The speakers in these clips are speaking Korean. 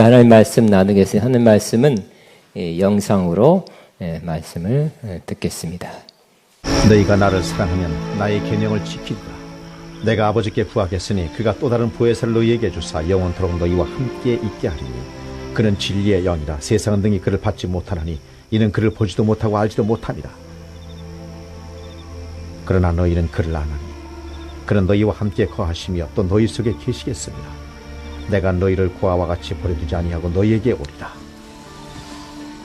자, 하나님 말씀 나누겠습니다. 하나님 말씀은 영상으로 말씀을 듣겠습니다. 너희가 나를 사랑하면 나의 계명을 지키리라. 내가 아버지께 구하겠으니 그가 또 다른 보혜사를 너희에게 주사 영원토록 너희와 함께 있게 하리니 그는 진리의 영이라. 세상은 능히 그를 받지 못하나니 이는 그를 보지도 못하고 알지도 못함이라. 그러나 너희는 그를 아나니 그는 너희와 함께 거하시며 또 너희 속에 계시겠습니다. 내가 너희를 고아와 같이 버려두지 아니하고 너희에게 오리라.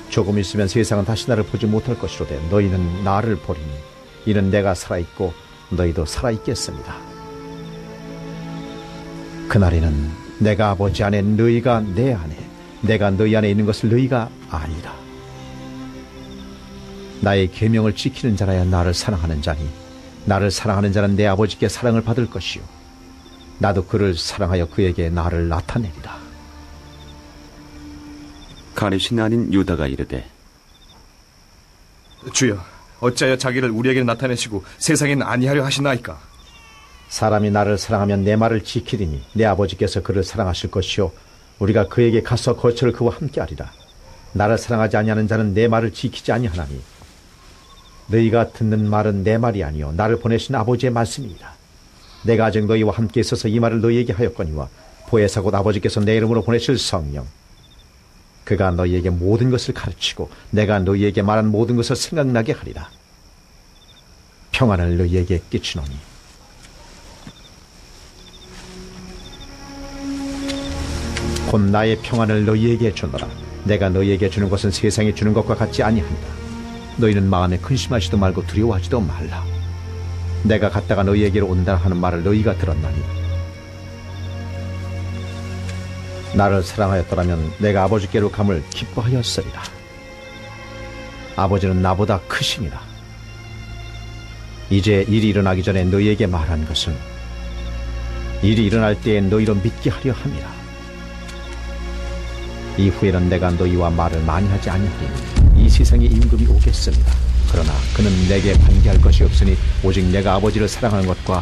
조금 있으면 세상은 다시 나를 보지 못할 것이로되 너희는 나를 보리니 이는 내가 살아있고 너희도 살아있겠습니다. 그날에는 내가 아버지 안에 너희가 내 안에 내가 너희 안에 있는 것을 너희가 아니라. 나의 계명을 지키는 자라야 나를 사랑하는 자니 나를 사랑하는 자는 내 아버지께 사랑을 받을 것이요 나도 그를 사랑하여 그에게 나를 나타내리라. 가룟이 아닌 유다가 이르되 주여, 어찌하여 자기를 우리에게 나타내시고 세상엔 아니하려 하시나이까? 사람이 나를 사랑하면 내 말을 지키리니 내 아버지께서 그를 사랑하실 것이요 우리가 그에게 가서 거처를 그와 함께하리라. 나를 사랑하지 아니하는 자는 내 말을 지키지 아니하나니 너희가 듣는 말은 내 말이 아니요 나를 보내신 아버지의 말씀이니라. 내가 아직 너희와 함께 있어서 이 말을 너희에게 하였거니와 보혜사 곧 아버지께서 내 이름으로 보내실 성령 그가 너희에게 모든 것을 가르치고 내가 너희에게 말한 모든 것을 생각나게 하리라. 평안을 너희에게 끼치노니 곧 나의 평안을 너희에게 주노라. 내가 너희에게 주는 것은 세상이 주는 것과 같지 아니한다. 너희는 마음에 근심하지도 말고 두려워하지도 말라. 내가 갔다가 너희에게로 온다 하는 말을 너희가 들었나니 나를 사랑하였더라면 내가 아버지께로 감을 기뻐하였으리라. 아버지는 나보다 크심이라. 이제 일이 일어나기 전에 너희에게 말한 것은 일이 일어날 때에 너희로 믿게 하려 함이라. 이후에는 내가 너희와 말을 많이 하지 아니하리니 이 세상에 임금이 오겠습니다. 그러나 그는 내게 관계할 것이 없으니 오직 내가 아버지를 사랑하는 것과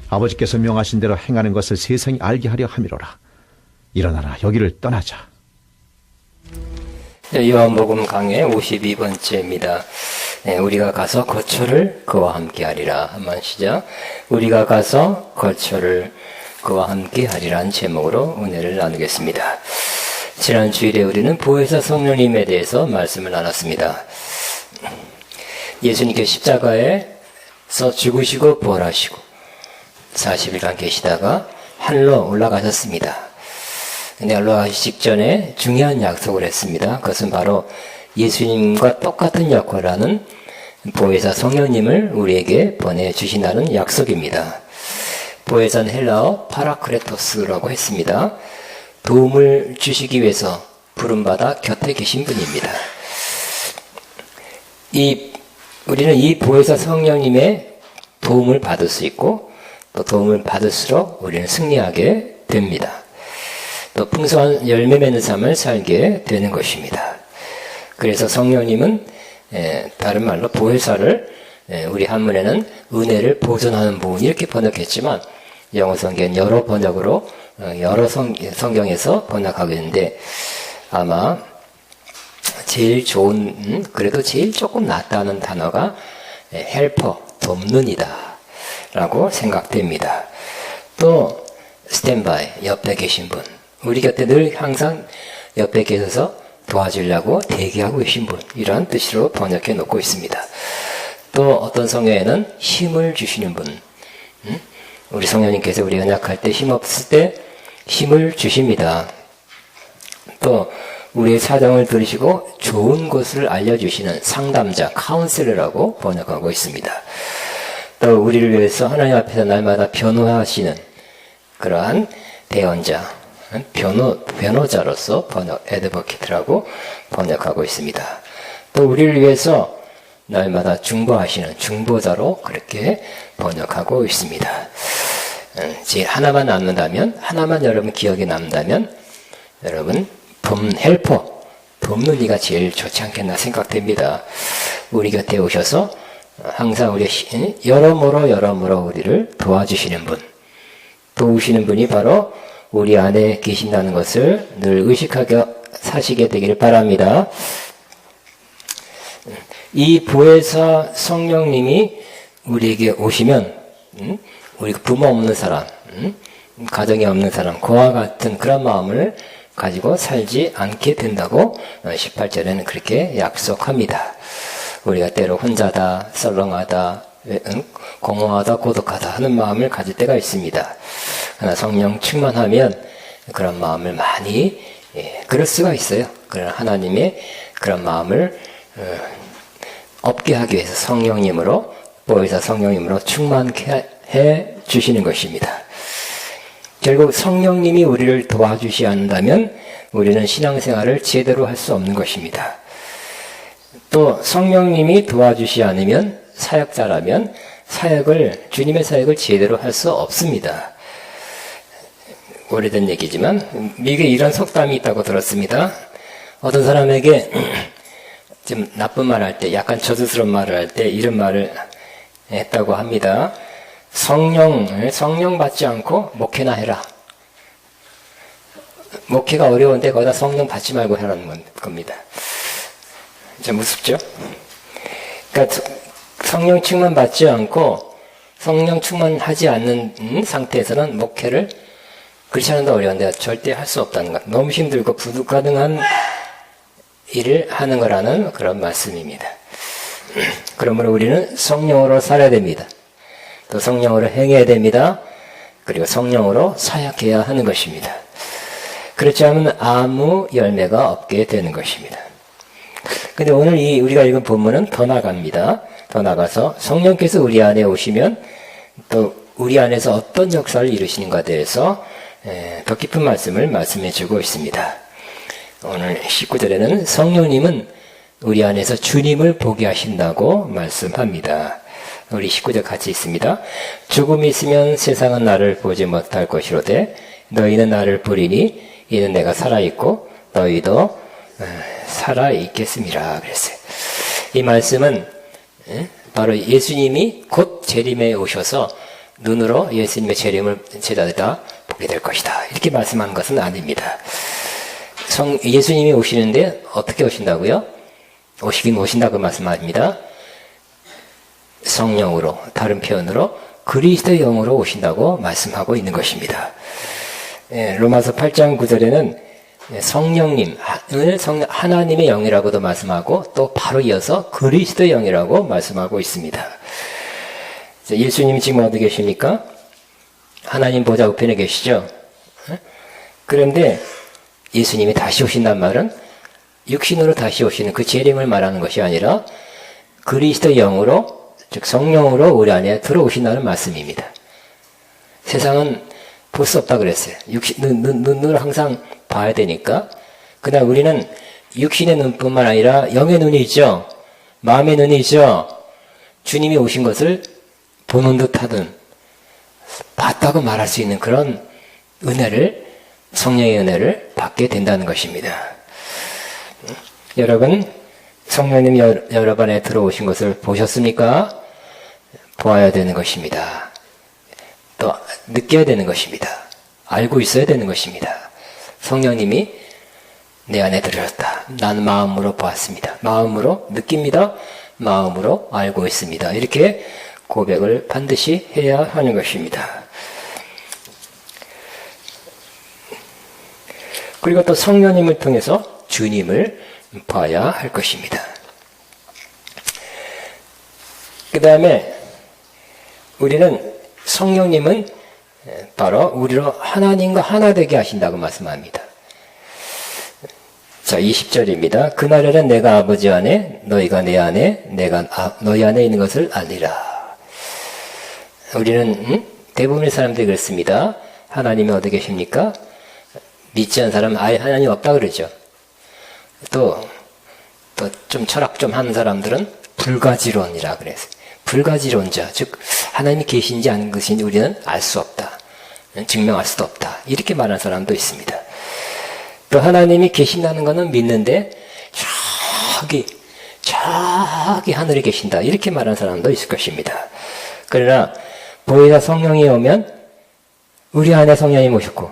아버지께서 명하신 대로 행하는 것을 세상이 알게 하려 함이로라. 일어나라, 여기를 떠나자. 요한복음 강해 52번째입니다. 우리가 가서 거처를 그와 함께 하리라. 한번 시작. 우리가 가서 거처를 그와 함께 하리라는 제목으로 은혜를 나누겠습니다. 지난 주일에 우리는 보혜사 성령님에 대해서 말씀을 나눴습니다. 예수님께서 십자가에서 죽으시고 부활하시고 40일간 계시다가 하늘로 올라가셨습니다. 근데 올라가시기 직전에 중요한 약속을 했습니다. 그것은 바로 예수님과 똑같은 역할을 하는 보혜사 성령님을 우리에게 보내주신다는 약속입니다. 보혜사는 헬라어 파라크레토스라고 했습니다. 도움을 주시기 위해서 부름받아 곁에 계신 분입니다. 우리는 이 보혜사 성령님의 도움을 받을 수 있고 또 도움을 받을수록 우리는 승리하게 됩니다. 또 풍성한 열매 맺는 삶을 살게 되는 것입니다. 그래서 성령님은 다른 말로 보혜사를 우리 한문에는 은혜를 보존하는 분 이렇게 번역했지만 영어 성경은 여러 번역으로 여러 성경에서 번역하고 있는데 아마 제일 좋은 그래도 제일 조금 낫다는 단어가 헬퍼, 돕는이다 라고 생각됩니다. 또 스탠바이, 옆에 계신 분, 우리 곁에 늘 항상 옆에 계셔서 도와주려고 대기하고 계신 분, 이러한 뜻으로 번역해 놓고 있습니다. 또 어떤 성경에는 힘을 주시는 분, 우리 성령님께서 우리 연약할 때 힘없을 때 힘을 주십니다. 또 우리의 사정을 들으시고 좋은 것을 알려주시는 상담자, 카운셀러라고 번역하고 있습니다. 또 우리를 위해서 하나님 앞에서 날마다 변호하시는 그러한 대언자, 변호자로서 에드버키트라고 번역하고 있습니다. 또 우리를 위해서 날마다 중보하시는 중보자로 그렇게 번역하고 있습니다. 제일 하나만 남는다면, 하나만 여러분 기억에 남는다면 여러분 헬퍼, 돕는 이가 제일 좋지 않겠나 생각됩니다. 우리 곁에 오셔서 항상 우리 여러모로 우리를 도와주시는 분, 도우시는 분이 바로 우리 안에 계신다는 것을 늘 의식하게 사시게 되기를 바랍니다. 이 보혜사 성령님이 우리에게 오시면 우리 부모 없는 사람, 가정이 없는 사람, 그와 같은 그런 마음을 가지고 살지 않게 된다고 18절에는 그렇게 약속합니다. 우리가 때로 혼자다, 썰렁하다, 공허하다, 고독하다 하는 마음을 가질 때가 있습니다. 그러나 성령 충만하면 그런 마음을 많이 그럴 수가 있어요. 그러나 하나님의 그런 마음을 없게 하기 위해서 성령님으로, 보혜사 성령님으로 충만케 해 주시는 것입니다. 결국 성령님이 우리를 도와주시 않는다면 우리는 신앙생활을 제대로 할 수 없는 것입니다. 또 성령님이 도와주시 않으면 사역자라면 주님의 사역을 제대로 할 수 없습니다. 오래된 얘기지만 미국에 이런 속담이 있다고 들었습니다. 어떤 사람에게 좀 나쁜 말 할 때, 약간 저주스러운 말을 할 때 이런 말을 했다고 합니다. 성령 받지 않고 목회나 해라. 목회가 어려운데 거기다 성령 받지 말고 하라는 겁니다. 좀 우습죠? 그러니까 성령 충만 받지 않고 성령 충만하지 않는 상태에서는 목회를 그렇지 않은데 어려운데 절대 할 수 없다는 것. 너무 힘들고 불가능한 일을 하는 거라는 그런 말씀입니다. 그러므로 우리는 성령으로 살아야 됩니다. 또 성령으로 행해야 됩니다. 그리고 성령으로 사역해야 하는 것입니다. 그렇지 않으면 아무 열매가 없게 되는 것입니다. 근데 오늘 우리가 읽은 본문은 더 나갑니다. 더 나가서 성령께서 우리 안에 오시면 또 우리 안에서 어떤 역사를 이루시는가에 대해서 더 깊은 말씀을 말씀해 주고 있습니다. 오늘 19절에는 성령님은 우리 안에서 주님을 보게 하신다고 말씀합니다. 우리 19절 같이 있습니다. 조금 있으면 세상은 나를 보지 못할 것이로되 너희는 나를 보리니 이는 내가 살아있고 너희도 살아있겠음이라 그랬어요. 이 말씀은 바로 예수님이 곧 재림에 오셔서 눈으로 예수님의 재림을 제자들다 보게 될 것이다. 이렇게 말씀한 것은 아닙니다. 예수님이 오시는데 어떻게 오신다고요? 오시긴 오신다고 말씀합니다. 성령으로, 다른 표현으로 그리스도의 영으로 오신다고 말씀하고 있는 것입니다. 로마서 8장 9절에는 성령님을 하나님의 영이라고도 말씀하고 또 바로 이어서 그리스도의 영이라고 말씀하고 있습니다. 예수님이 지금 어디 계십니까? 하나님 보좌 우편에 계시죠? 그런데 예수님이 다시 오신단 말은 육신으로 다시 오시는 그 재림을 말하는 것이 아니라 그리스도의 영으로, 즉 성령으로 우리 안에 들어오신다는 말씀입니다. 세상은 볼 수 없다 그랬어요. 눈으로 항상 봐야 되니까. 그러나 우리는 육신의 눈뿐만 아니라 영의 눈이 있죠. 마음의 눈이 있죠. 주님이 오신 것을 보는 듯 하든 봤다고 말할 수 있는 그런 은혜를, 성령의 은혜를 받게 된다는 것입니다. 여러분, 성령님이 여러분 안에 들어오신 것을 보셨습니까? 보아야 되는 것입니다. 또 느껴야 되는 것입니다. 알고 있어야 되는 것입니다. 성령님이 내 안에 들어왔다. 나는 마음으로 보았습니다. 마음으로 느낍니다. 마음으로 알고 있습니다. 이렇게 고백을 반드시 해야 하는 것입니다. 그리고 또 성령님을 통해서 주님을 봐야 할 것입니다. 그 다음에 우리는 성령님은 바로 우리로 하나님과 하나 되게 하신다고 말씀합니다. 자, 20절입니다. 그날에는 내가 아버지 안에, 너희가 내 안에, 내가 너희 안에 있는 것을 알리라. 우리는 대부분의 사람들이 그렇습니다. 하나님이 어디 계십니까? 믿지 않는 사람은 아예 하나님 없다 그러죠. 또 좀 철학 좀 하는 사람들은 불가지론이라 그랬어요. 불가지론자, 즉 하나님이 계신지 안 계신지 우리는 알 수 없다. 증명할 수도 없다. 이렇게 말하는 사람도 있습니다. 또 하나님이 계신다는 것은 믿는데 저기 하늘에 계신다. 이렇게 말하는 사람도 있을 것입니다. 그러나 보혜사 성령이 오면 우리 안에 성령이 오셨고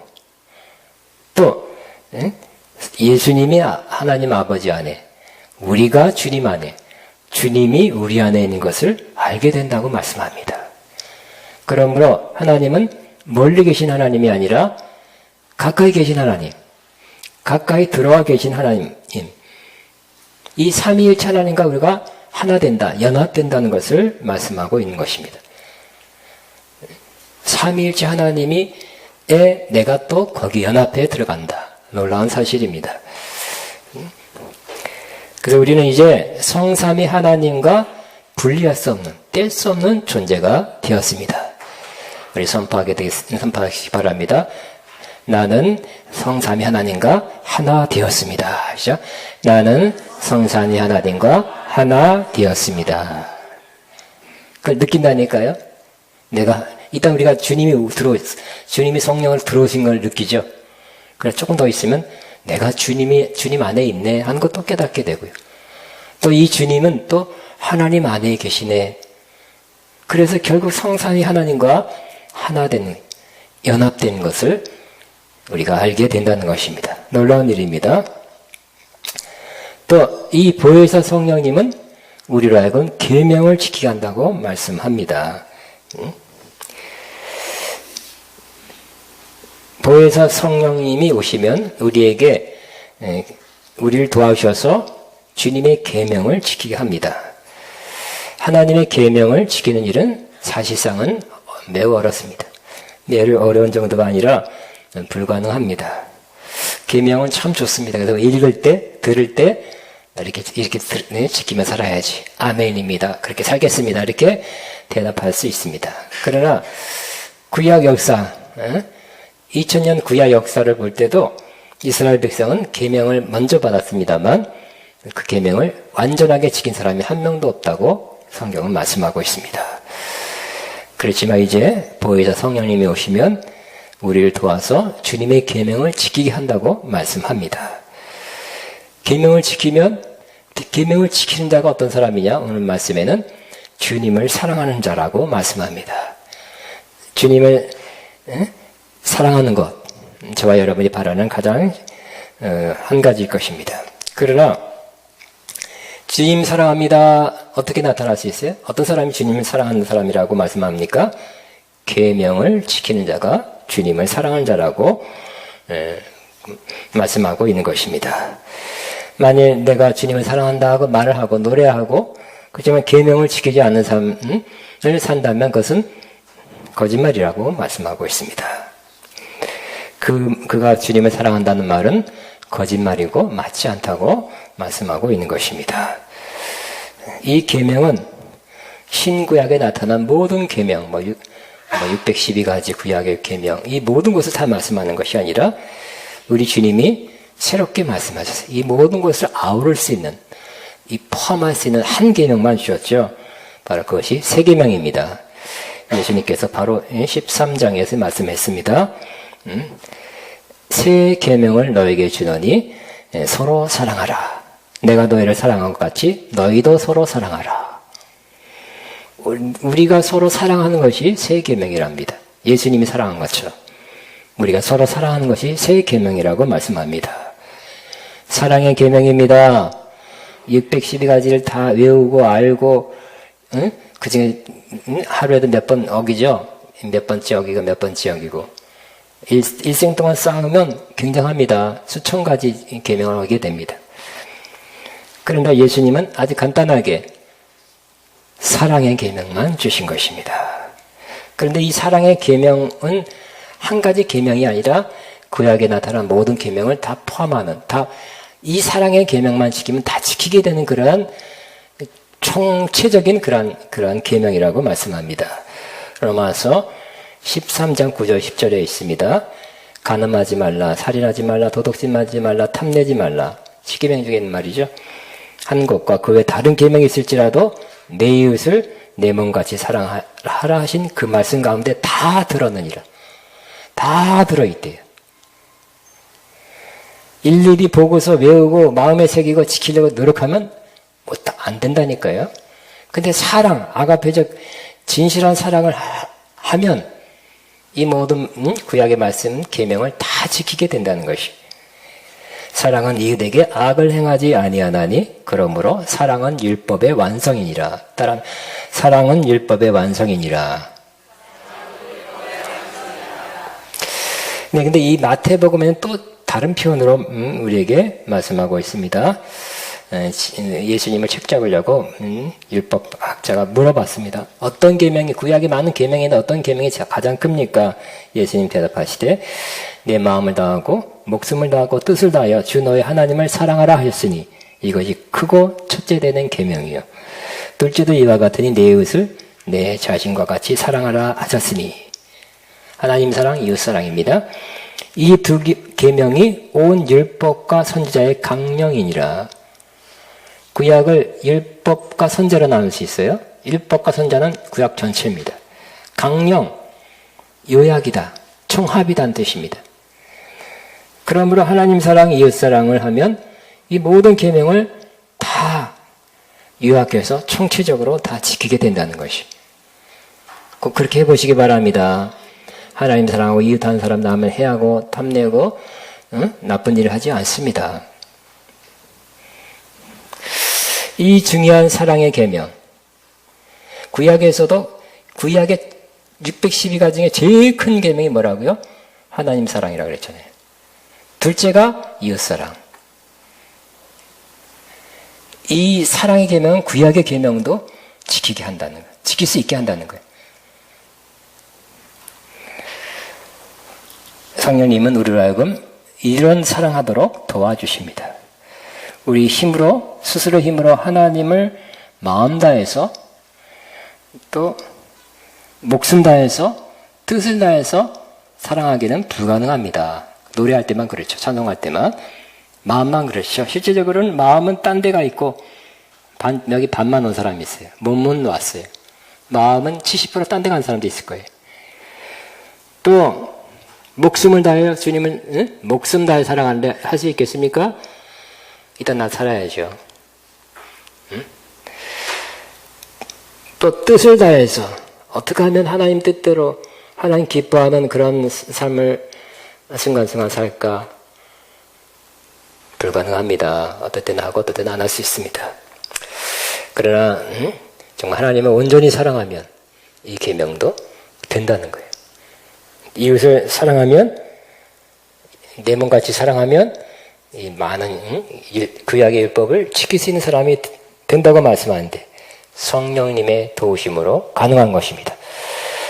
또 예수님이 하나님 아버지 안에, 우리가 주님 안에, 주님이 우리 안에 있는 것을 알게 된다고 말씀합니다. 그러므로 하나님은 멀리 계신 하나님이 아니라 가까이 계신 하나님, 가까이 들어와 계신 하나님, 이 삼위일체 하나님과 우리가 하나 된다, 연합된다는 것을 말씀하고 있는 것입니다. 삼위일체 하나님이 내가 또 거기 연합에 들어간다. 놀라운 사실입니다. 그래서 우리는 이제 성삼위 하나님과 분리할 수 없는, 뗄 수 없는 존재가 되었습니다. 우리 선포하시기 바랍니다. 나는 성삼위 하나님과 하나 되었습니다. 그죠? 나는 성삼위 하나님과 하나 되었습니다. 그걸 느낀다니까요? 일단 우리가 주님이 성령을 들어오신 걸 느끼죠? 그래서 조금 더 있으면 내가 주님 안에 있네 하는 것도 깨닫게 되고요. 또 이 주님은 또 하나님 안에 계시네. 그래서 결국 성삼위 하나님과 연합된 것을 우리가 알게 된다는 것입니다. 놀라운 일입니다. 또 이 보혜사 성령님은 우리로 하여금 계명을 지키게 한다고 말씀합니다. 보혜사 성령님이 오시면 우리를 도와주셔서 주님의 계명을 지키게 합니다. 하나님의 계명을 지키는 일은 사실상은 매우 어렵습니다. 매우 어려운 정도가 아니라 불가능합니다. 계명은 참 좋습니다. 그래서 읽을 때, 들을 때 이렇게 지키며 살아야지. 아멘입니다. 그렇게 살겠습니다. 이렇게 대답할 수 있습니다. 그러나 구약 역사, 2000년 구약 역사를 볼 때도 이스라엘 백성은 계명을 먼저 받았습니다만 그 계명을 완전하게 지킨 사람이 한 명도 없다고 성경은 말씀하고 있습니다. 그렇지만 이제 보혜사 성령님이 오시면 우리를 도와서 주님의 계명을 지키게 한다고 말씀합니다. 계명을 지키는 자가 어떤 사람이냐? 오늘 말씀에는 주님을 사랑하는 자라고 말씀합니다. 주님을 사랑하는 것, 저와 여러분이 바라는 가장 한 가지일 것입니다. 그러나 주님 사랑합니다. 어떻게 나타날 수 있어요? 어떤 사람이 주님을 사랑하는 사람이라고 말씀합니까? 계명을 지키는 자가 주님을 사랑하는 자라고 말씀하고 있는 것입니다. 만일 내가 주님을 사랑한다 하고 말을 하고 노래하고 그렇지만 계명을 지키지 않는 삶을 산다면 그것은 거짓말이라고 말씀하고 있습니다. 그가 주님을 사랑한다는 말은 거짓말이고 맞지 않다고 말씀하고 있는 것입니다. 이 계명은 신구약에 나타난 모든 계명, 612가지 구약의 계명, 이 모든 것을 다 말씀하는 것이 아니라 우리 주님이 새롭게 말씀하셨어요. 이 모든 것을 아우를 수 있는, 포함할 수 있는 한 계명만 주셨죠. 바로 그것이 새 계명입니다. 예수님께서 바로 13장에서 말씀했습니다. 새 계명을 너에게 주노니 서로 사랑하라. 내가 너희를 사랑한 것 같이 너희도 서로 사랑하라. 우리가 서로 사랑하는 것이 새 계명이랍니다. 예수님이 사랑한 것처럼 우리가 서로 사랑하는 것이 새 계명이라고 말씀합니다. 사랑의 계명입니다. 612가지를 다 외우고 알고 그중에 하루에도 몇 번 어기죠. 몇 번째 어기고 몇 번째 어기고 일생 동안 쌓으면 굉장합니다. 수천 가지 계명을 어기게 됩니다. 그런데 예수님은 아주 간단하게 사랑의 계명만 주신 것입니다. 그런데 이 사랑의 계명은 한 가지 계명이 아니라 구약에 나타난 모든 계명을 다 포함하는, 이 사랑의 계명만 지키면 다 지키게 되는 그러한 총체적인 그러한 계명이라고 말씀합니다. 로마서 13장 9절 10절에 있습니다. 간음하지 말라, 살인하지 말라, 도둑질하지 말라, 탐내지 말라. 10계명 중에 있는 말이죠. 한 것과 그 외 다른 계명이 있을지라도 내 이웃을 내 몸같이 사랑하라 하신 그 말씀 가운데 다 들었느니라. 다 들어있대요. 일일이 보고서 외우고 마음에 새기고 지키려고 노력하면 안 된다니까요. 근데 아가페적 진실한 사랑을 하면 이 모든 구약의 말씀 계명을 다 지키게 된다는 것이. 사랑은 이웃에게 악을 행하지 아니하나니 그러므로 사랑은 율법의 완성이니라. 따라 사랑은 율법의 완성이니라. 네, 근데 이 마태복음에는 또 다른 표현으로 우리에게 말씀하고 있습니다. 예수님을 책잡으려고 율법학자가 물어봤습니다. 어떤 계명이, 구약의 많은 계명인데 어떤 계명이 가장 큽니까? 예수님 대답하시되 내 마음을 다하고 목숨을 다하고 뜻을 다하여 주 너의 하나님을 사랑하라 하셨으니 이것이 크고 첫째 되는 계명이요. 둘째도 이와 같으니 내 이웃을 내 자신과 같이 사랑하라 하셨으니 하나님 사랑, 이웃 사랑입니다. 이 두 계명이 온 율법과 선지자의 강령이니라. 구약을 율법과 선지자로 나눌 수 있어요. 율법과 선지자는 구약 전체입니다. 강령, 요약이다, 총합이다는 뜻입니다. 그러므로 하나님 사랑, 이웃 사랑을 하면 이 모든 계명을 다 요약해서 총체적으로 다 지키게 된다는 것이. 꼭 그렇게 해보시기 바랍니다. 하나님 사랑하고 이웃하는 사람 남을 해하고 탐내고 나쁜 일을 하지 않습니다. 이 중요한 사랑의 계명, 구약에서도 구약의 612가지 중에 제일 큰 계명이 뭐라고요? 하나님 사랑이라고 그랬잖아요. 둘째가 이웃사랑. 이 사랑의 계명은 구약의 계명도 지키게 한다는 거예요. 지킬 수 있게 한다는 거예요. 성령님은 우리를 하여금 이런 사랑하도록 도와주십니다. 우리 힘으로, 스스로 힘으로 하나님을 마음 다해서 또 목숨 다해서 뜻을 다해서 사랑하기는 불가능합니다. 노래할 때만 그렇죠. 찬송할 때만. 마음만 그렇죠. 실제적으로는 마음은 딴 데가 있고 여기 반만 온 사람이 있어요. 몸은 왔어요. 마음은 70% 딴 데 간 사람도 있을 거예요. 또 목숨을 다해 주님을 목숨 다해 사랑하는데 할 수 있겠습니까? 일단 나 살아야죠. 또 뜻을 다해서 어떻게 하면 하나님 뜻대로 하나님 기뻐하는 그런 삶을 순간순간 살까? 불가능합니다. 어떨 때는 하고 어떨 때는 안 할 수 있습니다. 그러나 정말 하나님을 온전히 사랑하면 이 계명도 된다는 거예요. 이웃을 사랑하면 내 몸같이 사랑하면 이 많은 구약의 율법을 지킬 수 있는 사람이 된다고 말씀하는데 성령님의 도우심으로 가능한 것입니다.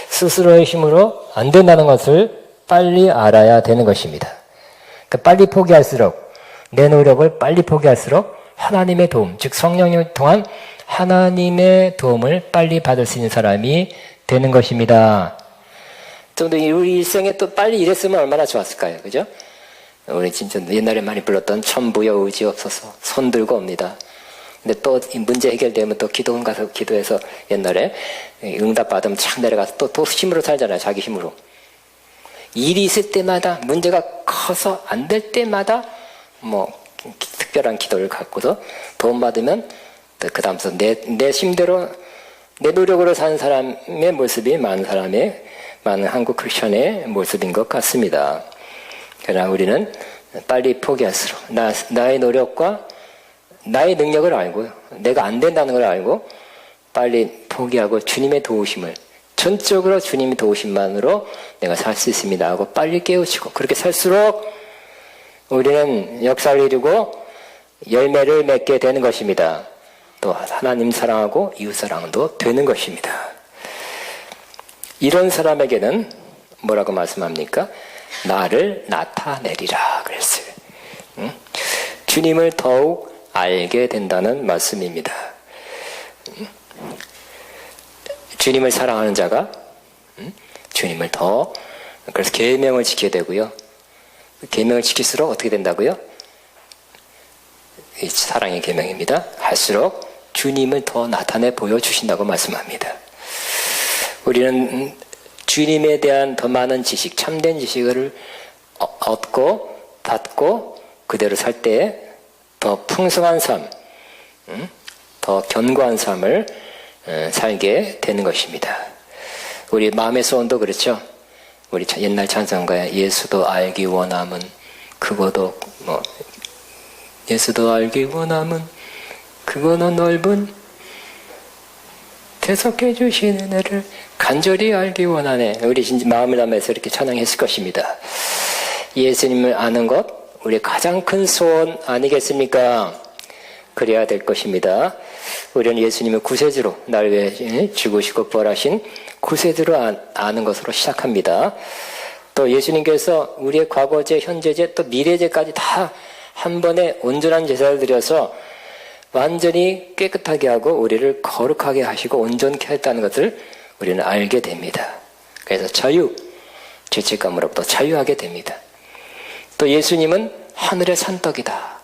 스스로의 힘으로 안 된다는 것을 빨리 알아야 되는 것입니다. 그러니까 빨리 포기할수록 내 노력을 빨리 포기할수록 하나님의 도움, 즉 성령님을 통한 하나님의 도움을 빨리 받을 수 있는 사람이 되는 것입니다. 좀 더 우리 일생에 또 빨리 이랬으면 얼마나 좋았을까요? 그죠? 우리 진짜 옛날에 많이 불렀던 천부여 의지 없어서 손 들고 옵니다. 근데 또 문제 해결되면 또 기도원 가서 기도해서 옛날에 응답 받으면 착 내려가서 또 힘으로 살잖아요. 자기 힘으로. 일이 있을 때마다 문제가 커서 안 될 때마다 뭐 특별한 기도를 갖고서 도움 받으면 그 다음서 내 힘대로 내 노력으로 사는 사람의 모습이 많은 한국 크리스천의 모습인 것 같습니다. 그러나 우리는 빨리 포기할수록 나의 노력과 나의 능력을 알고요. 내가 안 된다는 걸 알고 빨리 포기하고 주님의 도우심을 전적으로 주님의 도우심만으로 내가 살 수 있습니다 하고 빨리 깨우치고 그렇게 살수록 우리는 역사를 이루고 열매를 맺게 되는 것입니다. 또 하나님 사랑하고 이웃 사랑도 되는 것입니다. 이런 사람에게는 뭐라고 말씀합니까? 나를 나타내리라 그랬어요. 주님을 더욱 알게 된다는 말씀입니다. 주님을 사랑하는 자가 주님을 더 그래서 계명을 지켜야 되고요. 계명을 지킬수록 어떻게 된다고요? 이 사랑의 계명입니다. 할수록 주님을 더 나타내 보여주신다고 말씀합니다. 우리는 주님에 대한 더 많은 지식, 참된 지식을 얻고 받고 그대로 살 때 더 풍성한 삶, 더 견고한 삶을 살게 되는 것입니다. 우리 마음의 소원도 그렇죠. 우리 옛날 찬송가에 예수도 알기 원함은 그거도 뭐 예수도 알기 원함은 그거는 넓은 대속해 주신 은혜를 간절히 알기 원하네. 우리 진짜 마음을 담아서 이렇게 찬양했을 것입니다. 예수님을 아는 것 우리 가장 큰 소원 아니겠습니까? 그래야 될 것입니다. 우리는 예수님을 구세주로 날 위해 죽으시고 부활하신 구세주로 아는 것으로 시작합니다. 또 예수님께서 우리의 과거죄, 현재죄, 또 미래죄까지 다 한 번에 온전한 제사를 드려서 완전히 깨끗하게 하고 우리를 거룩하게 하시고 온전케 했다는 것을 우리는 알게 됩니다. 그래서 죄책감으로부터 자유하게 됩니다. 또 예수님은 하늘의 산떡이다.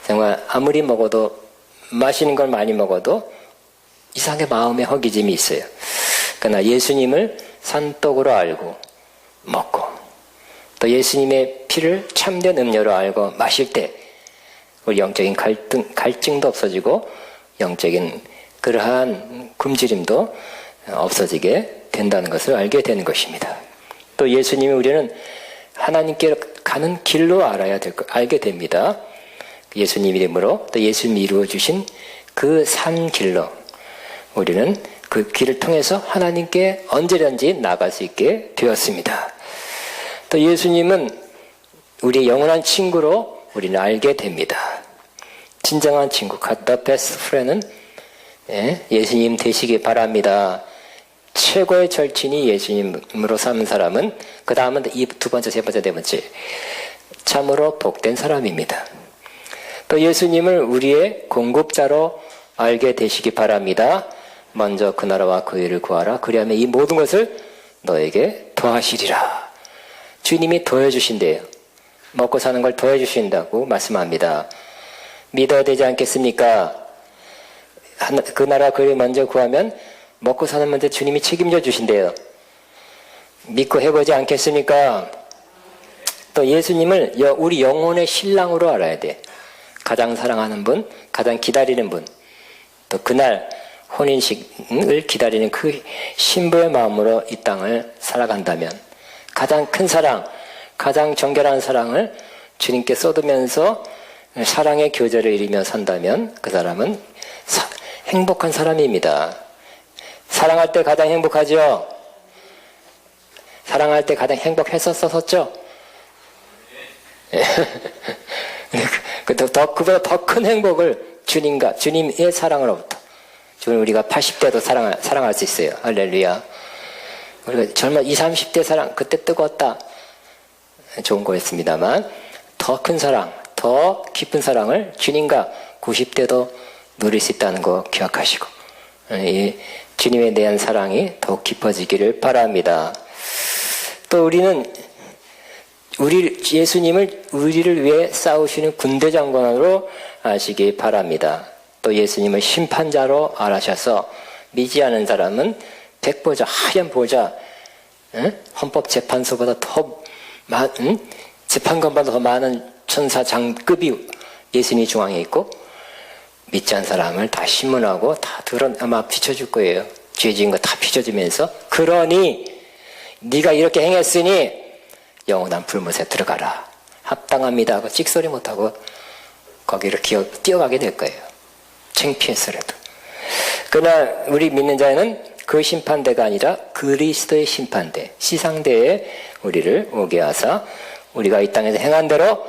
정말 아무리 먹어도 마시는 걸 많이 먹어도 이상하게 마음에 허기짐이 있어요. 그러나 예수님을 산떡으로 알고 먹고 또 예수님의 피를 참된 음료로 알고 마실 때 우리 영적인 갈증도 없어지고 영적인 그러한 굶주림도 없어지게 된다는 것을 알게 되는 것입니다. 또 예수님이 우리는 하나님께 가는 길로 알게 됩니다. 예수님 이름으로 또 예수님이 이루어주신 그 산 길로 우리는 그 길을 통해서 하나님께 언제든지 나갈 수 있게 되었습니다. 또 예수님은 우리의 영원한 친구로 우리는 알게 됩니다. 진정한 친구, the best friend은 예수님 되시기 바랍니다. 최고의 절친이 예수님으로 삼은 사람은 그 다음은 두 번째, 세 번째, 네 번째 참으로 복된 사람입니다. 또 예수님을 우리의 공급자로 알게 되시기 바랍니다. 먼저 그 나라와 그 일을 구하라. 그리하면 이 모든 것을 너에게 더하시리라. 주님이 더해주신대요. 먹고 사는 걸 더해주신다고 말씀합니다. 믿어야 되지 않겠습니까? 그 나라 그 일 먼저 구하면 먹고 사는 문제 주님이 책임져 주신대요. 믿고 해보지 않겠습니까? 또 예수님을 우리 영혼의 신랑으로 알아야 돼. 가장 사랑하는 분, 가장 기다리는 분, 또 그날 혼인식을 기다리는 그 신부의 마음으로 이 땅을 살아간다면 가장 큰 사랑, 가장 정결한 사랑을 주님께 쏟으면서 사랑의 교제를 이루며 산다면 그 사람은 행복한 사람입니다. 사랑할 때 가장 행복하죠? 사랑할 때 가장 행복했었었죠? 그보다 더 큰 행복을 주님의 사랑으로부터 우리가 80대도 사랑할 수 있어요. 할렐루야. 우리가 젊은 20, 30대 사랑 그때 뜨거웠다. 좋은 거였습니다만 더 큰 사랑, 더 깊은 사랑을 주님과 90대도 누릴 수 있다는 거 기억하시고 이 주님에 대한 사랑이 더욱 깊어지기를 바랍니다. 또 우리는 예수님을 우리를 위해 싸우시는 군대 장관으로 아시기 바랍니다. 또 예수님을 심판자로 알아셔서 믿지 않은 사람은 백보자, 하얀 보자, 헌법재판소보다 더 재판관보다 더 많은 천사 장급이 예수님 중앙에 있고 믿지 않은 사람을 다 신문하고 다 아마 비춰줄 거예요. 죄 지은 거 다 비춰주면서 그러니 네가 이렇게 행했으니 영원한 불못에 들어가라. 합당합니다 하고 찍소리 못하고 거기를 뛰어가게 될 거예요. 창피해서라도. 그러나 우리 믿는 자는 그 심판대가 아니라 그리스도의 심판대, 시상대에 우리를 오게 하사 우리가 이 땅에서 행한 대로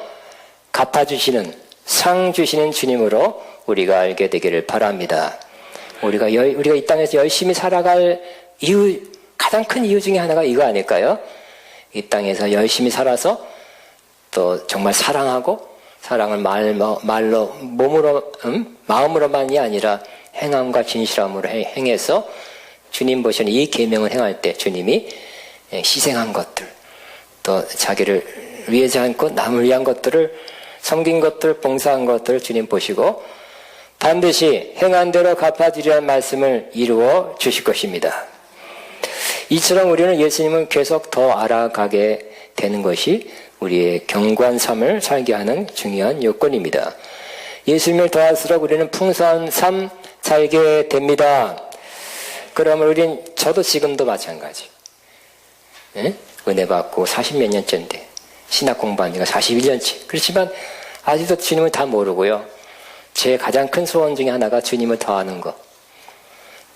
갚아주시는, 상 주시는 주님으로 우리가 알게 되기를 바랍니다. 우리가 이 땅에서 열심히 살아갈 이유, 가장 큰 이유 중에 하나가 이거 아닐까요? 이 땅에서 열심히 살아서 또 정말 사랑하고 사랑을 말로, 몸으로, 마음으로만이 아니라 행함과 진실함으로 행해서 주님 보시는 이 계명을 행할 때 주님이 희생한 것들, 또 자기를 위하지 않고 남을 위한 것들을 섬긴 것들, 봉사한 것들을 주님 보시고 반드시 행한 대로 갚아주리라는 말씀을 이루어 주실 것입니다. 이처럼 우리는 예수님을 계속 더 알아가게 되는 것이 우리의 견고한 삶을 살게 하는 중요한 요건입니다. 예수님을 더할수록 우리는 풍성한 삶 살게 됩니다. 그러면 저도 지금도 마찬가지. 은혜 받고 40몇 년째인데 신학 공부한 지가 41년째. 그렇지만 아직도 주님을 다 모르고요. 제 가장 큰 소원 중에 하나가 주님을 더 아는 거.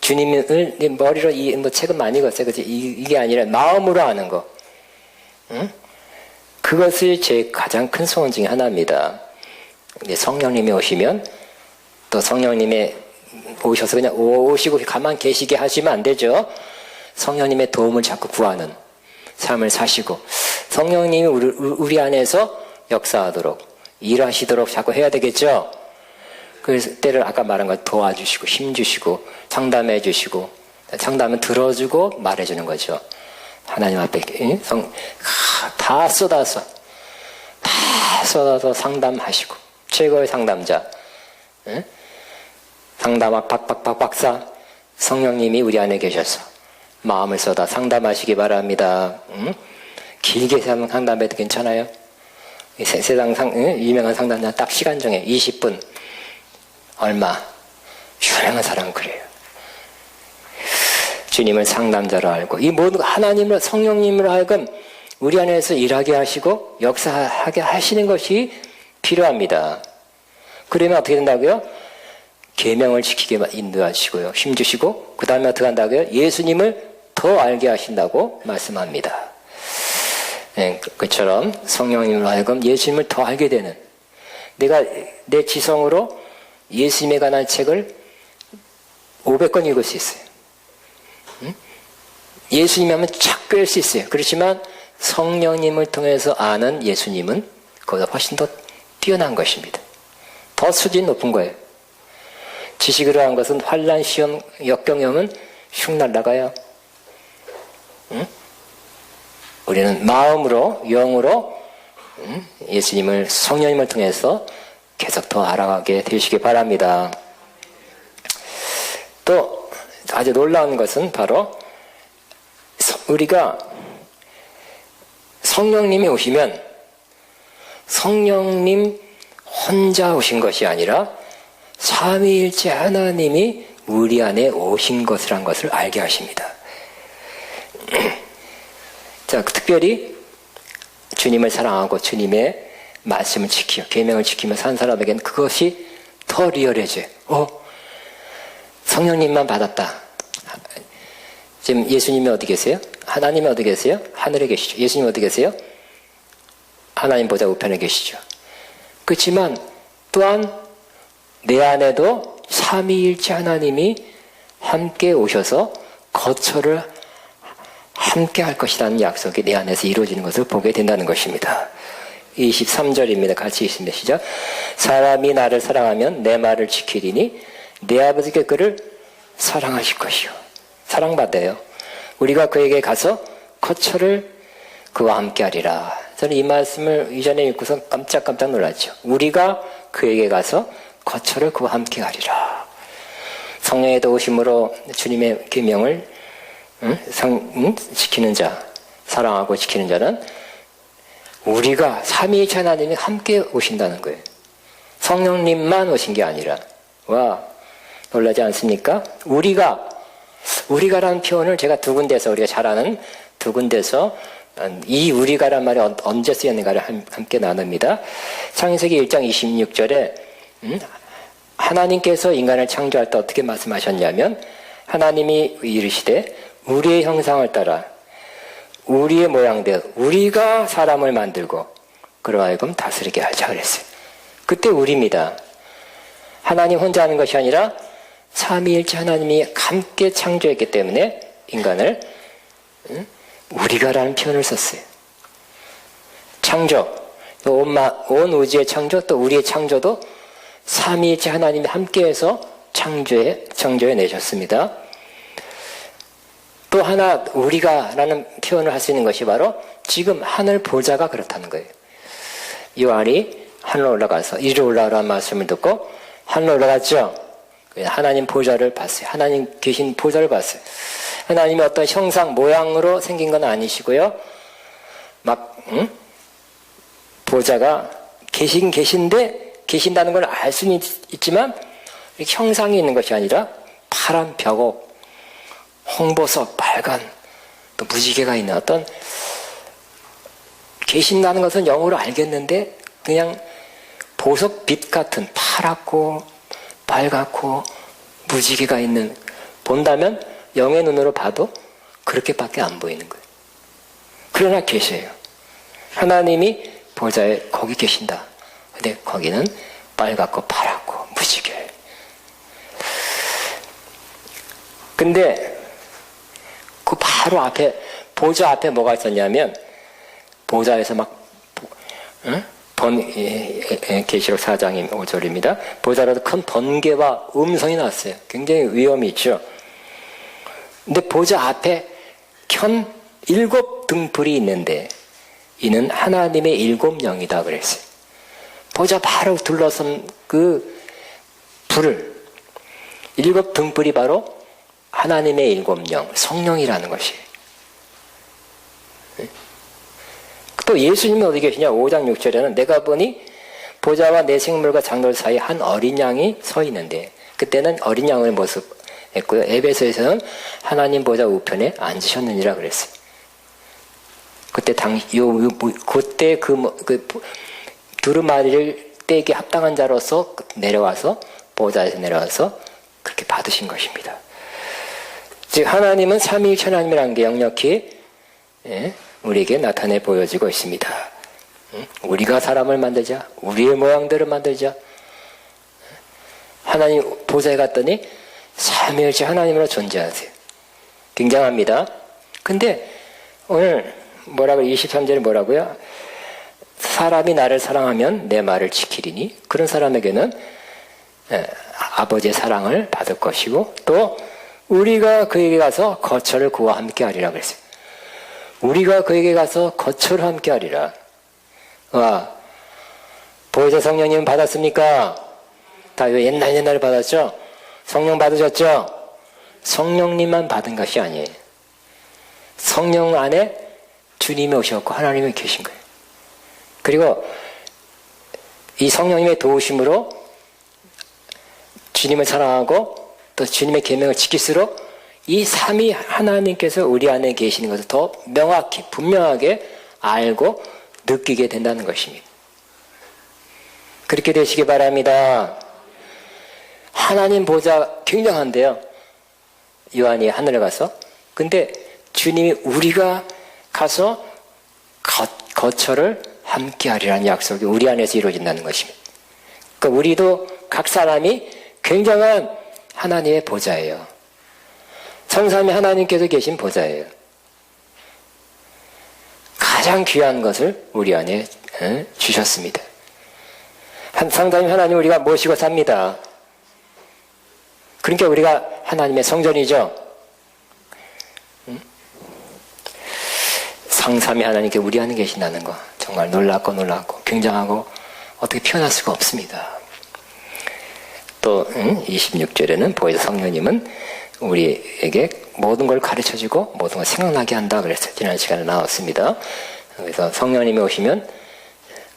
주님을 머리로 뭐 책은 많이 읽었어요. 그치? 이게 아니라 마음으로 아는 거. 응? 그것이 제 가장 큰 소원 중에 하나입니다. 근데 성령님이 오시면 또 성령님이 오셔서 그냥 오시고 가만 계시게 하시면 안 되죠. 성령님의 도움을 자꾸 구하는 삶을 사시고 성령님이 우리 안에서 역사하도록 일하시도록 자꾸 해야 되겠죠. 그 때를 아까 말한 거 도와주시고 힘주시고 상담해 주시고 상담은 들어주고 말해주는 거죠. 하나님 앞에 다 쏟아서 상담하시고 최고의 상담자 상담학 박사 성령님이 우리 안에 계셔서 마음을 쏟아 상담하시기 바랍니다. 길게 상담해도 괜찮아요. 세상 유명한 상담자 딱 시간 정해 20분 얼마 유명한 사람은 그래요. 주님을 상담자로 알고 이 모든 하나님을 성령님으로 하여금 우리 안에서 일하게 하시고 역사하게 하시는 것이 필요합니다. 그러면 어떻게 된다고요? 계명을 지키게 인도하시고요. 힘주시고 그 다음에 어떻게 한다고요? 예수님을 더 알게 하신다고 말씀합니다. 그처럼 성령님으로 하여금 예수님을 더 알게 되는 내가 내 지성으로 예수님에 관한 책을 500권 읽을 수 있어요. 예수님 하면 착 꿰을 수 있어요. 그렇지만 성령님을 통해서 아는 예수님은 그보다 훨씬 더 뛰어난 것입니다. 더 수준이 높은 거예요. 지식으로 한 것은 환난, 시험, 역경험은 슉 날아가요. 우리는 마음으로 영으로 예수님을 성령님을 통해서 계속 더 알아가게 되시기 바랍니다. 또 아주 놀라운 것은 바로 우리가 성령님이 오시면 성령님 혼자 오신 것이 아니라 삼위일체 하나님이 우리 안에 오신 것이란 것을 알게 하십니다. 자, 특별히 주님을 사랑하고 주님의 말씀을 지키며 계명을 지키며 산 사람에게는 그것이 더 리얼해져요. 성령님만 받았다. 지금 예수님이 어디 계세요? 하나님이 어디 계세요? 하늘에 계시죠. 예수님이 어디 계세요? 하나님 보좌 우편에 계시죠. 그렇지만 또한 내 안에도 삼위일체 하나님이 함께 오셔서 거처를 함께 할 것이라는 약속이 내 안에서 이루어지는 것을 보게 된다는 것입니다. 23절입니다. 같이 읽습니다. 시작. 사람이 나를 사랑하면 내 말을 지키리니 내 아버지께 그를 사랑하실 것이요. 사랑받아요. 우리가 그에게 가서 거처를 그와 함께 하리라. 저는 이 말씀을 이전에 읽고서 깜짝 놀랐죠. 우리가 그에게 가서 거처를 그와 함께 하리라. 성령의 도우심으로 주님의 계명을 지키는 자, 사랑하고 지키는 자는 우리가 삼위일체 하나님이 함께 오신다는 거예요. 성령님만 오신 게 아니라. 와, 놀라지 않습니까? 우리가라는 표현을 제가 두 군데서 우리가 잘 아는 두 군데서 이 우리가란 말이 언제 쓰였는가를 함께 나눕니다. 창세기 1장 26절에 하나님께서 인간을 창조할 때 어떻게 말씀하셨냐면 하나님이 이르시되 우리의 형상을 따라 우리의 모양대로 우리가 사람을 만들고 그로 하여금 다스리게 하자 그랬어요. 그때 우리입니다. 하나님 혼자 하는 것이 아니라 삼위일체 하나님이 함께 창조했기 때문에 인간을 우리가라는 표현을 썼어요. 창조, 온 우주의 창조 또 우리의 창조도 삼위일체 하나님이 함께해서 창조해 내셨습니다. 또 하나 우리가라는 표현을 할 수 있는 것이 바로 지금 하늘 보좌가 그렇다는 거예요. 요한이 하늘 올라가서 이리로 올라가라는 말씀을 듣고 하늘 올라갔죠. 하나님 보좌를 봤어요. 하나님 계신 보좌를 봤어요. 하나님이 어떤 형상 모양으로 생긴 건 아니시고요. 보좌가 계신다는 걸 알 수는 있지만 형상이 있는 것이 아니라 파란 벽옥, 홍보석, 빨간 또 무지개가 있는 어떤 계신다는 것은 영으로 알겠는데 그냥 보석빛 같은 파랗고 빨갛고 무지개가 있는, 본다면 영의 눈으로 봐도 그렇게밖에 안 보이는 거예요. 그러나 계셔요. 하나님이 보좌에 거기 계신다. 근데 거기는 빨갛고 파랗고 무지개예요. 근데 그 바로 앞에, 보좌 앞에 뭐가 있었냐면, 보좌에서 막 계시록 4장 5절입니다. 보좌로도 큰 번개와 음성이 났어요. 굉장히 위험이 있죠. 근데 보좌 앞에 켠 7 등불이 있는데 이는 하나님의 7 영이다 그랬어요. 보좌 바로 둘러선 그 불을, 7 등불이 바로 하나님의 7 영, 성령이라는 것이에요. 또 예수님은 어디 계시냐? 5장 6절에는 내가 보니 보좌와 내 생물과 장돌 사이 한 어린 양이 서 있는데, 그때는 어린 양의 모습 했고요. 에베소에서는 하나님 보좌 우편에 앉으셨느니라 그랬어요. 그때 그때 그 두루마리를 떼기 합당한 자로서 내려와서, 보좌에서 내려와서 그렇게 받으신 것입니다. 즉 하나님은 삼위일체 하나님이라는 게 역력히 우리에게 나타내 보여지고 있습니다. 우리가 사람을 만들자, 우리의 모양대로 만들자. 하나님 보좌에 갔더니 삼위일체 하나님으로 존재하세요. 굉장합니다. 근데 오늘 뭐라고, 23절에 뭐라고요? 사람이 나를 사랑하면 내 말을 지키리니, 그런 사람에게는 아버지의 사랑을 받을 것이고, 또 우리가 그에게 가서 거처를 그와 함께 하리라 그랬어요. 우리가 그에게 가서 거처를 함께 하리라. 와, 보혜사 성령님 받았습니까? 다 옛날에 받았죠? 성령 받으셨죠? 성령님만 받은 것이 아니에요. 성령 안에 주님이 오셨고 하나님이 계신 거예요. 그리고 이 성령님의 도우심으로 주님을 사랑하고 또 주님의 계명을 지킬수록 이 삼위 하나님께서 우리 안에 계시는 것을 더 명확히 분명하게 알고 느끼게 된다는 것입니다. 그렇게 되시기 바랍니다. 하나님 보좌 굉장한데요. 요한이 하늘에 가서, 근데 주님이 우리가 가서 거처를 함께 하리라는 약속이 우리 안에서 이루어진다는 것입니다. 그러니까 우리도 각 사람이 굉장한 하나님의 보좌예요. 성삼위 하나님께서 계신 보좌예요. 가장 귀한 것을 우리 안에 주셨습니다. 성삼위 하나님 우리가 모시고 삽니다. 그러니까 우리가 하나님의 성전이죠. 성삼위 하나님께 우리 안에 계신다는 거 정말 놀랍고 굉장하고 어떻게 표현할 수가 없습니다. 또 26절에는 보혜사 성령님은 우리에게 모든 걸 가르쳐주고 모든 걸 생각나게 한다 그랬어요. 지난 시간에 나왔습니다. 그래서 성령님이 오시면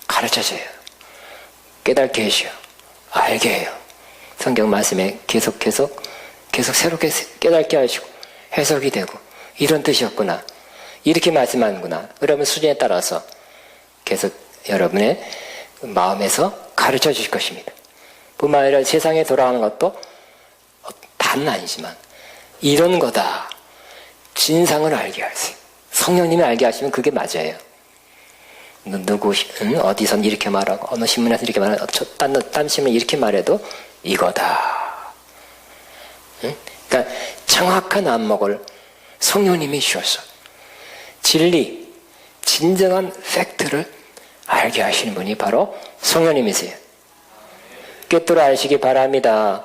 가르쳐줘요. 깨닫게 해줘요. 알게 해요. 성경 말씀에 계속 새롭게 깨닫게 하시고 해석이 되고, 이런 뜻이었구나, 이렇게 말씀하는구나. 여러분 수준에 따라서 계속 여러분의 마음에서 가르쳐 주실 것입니다. 뿐만 아니라 세상에 돌아가는 것도 다는 아니지만 이런 거다, 진상을 알게 하세요. 성령님이 알게 하시면 그게 맞아요. 누구 어디선 이렇게 말하고 어느 신문에서 이렇게 말하고 딴 신문에 이렇게 말해도 이거다. 그러니까 정확한 안목을 성령님이 주셔서 진리, 진정한 팩트를 알게 하시는 분이 바로 성령님이세요. 꿰뚫어 아시기 바랍니다.